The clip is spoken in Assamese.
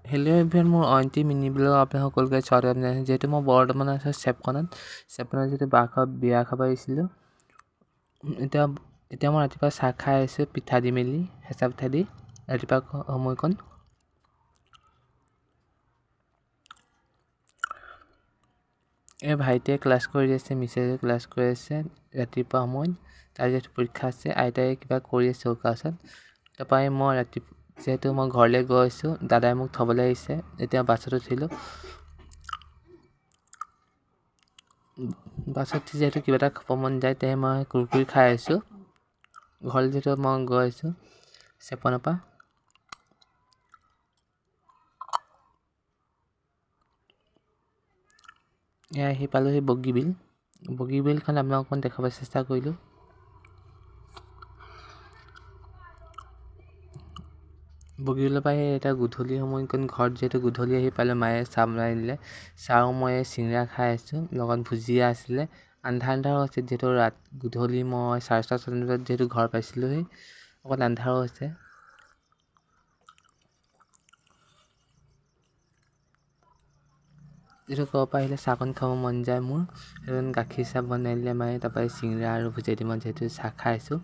হেল্ল' এভৰিৱান, মোৰ অইণ্টি মিনি ব্লগ আপোনাক সকলোকে স্বাগতম জনাইছোঁ। যিহেতু মই বৰ্তমান আছোঁ চেপখনত যিহেতু বিয়া খাব আহিছিলোঁ। এতিয়া মই ৰাতিপুৱা চাহ খাই আহিছোঁ, পিঠা দি মেলি, হেঁচা পিঠা দি ৰাতিপুৱা সময়কণ। এই ভাইটিয়ে ক্লাছ কৰি আছে, মিছেছে ক্লাছ কৰি আছে ৰাতিপুৱা সময়ত। তাৰ যিহেতু পৰীক্ষা আছে, আইতাই কিবা কৰি আছে চৌকা ওচৰত। তাৰপৰা মই যিহেতু মই ঘৰলৈ গৈছোঁ, দাদাই মোক থ'বলৈ আহিছে। এতিয়া বাছত উঠিলোঁ। বাছত যিহেতু কিবা এটা খাব মন যায়, তেহে মই কুৰকুৰি খাই আছোঁ। ঘৰলৈ যিহেতু মই গৈ আছোঁ চেপনৰ পৰা। এয়া আহি পালোঁহি বগীবিলখন আপোনাক অকণমান দেখাব চেষ্টা কৰিলোঁ। বগীবিলৰ পৰা এতিয়া গধূলি সময়কণ ঘৰত যিহেতু গধূলি আহি পালোঁ, মায়ে চাহ বনাই দিলে। চাহ মই চিংৰা খাই আছোঁ, লগত ভুজিয়া আছিলে। আন্ধাৰ হৈছে যিহেতু গধূলি মই 4:30 বজাত যিহেতু ঘৰ পাইছিলোঁহি, অকণ আন্ধাৰো হৈছে। যিহেতু ক'ৰ পৰা আহিলে চাহকণ খাব মন যায় মোৰ, সেইকাৰণে গাখীৰ চাহ বনাই দিলে মায়ে। তাৰপৰা চিংৰা আৰু ভুজিয়া দি মই যিহেতু চাহ খাই আছোঁ।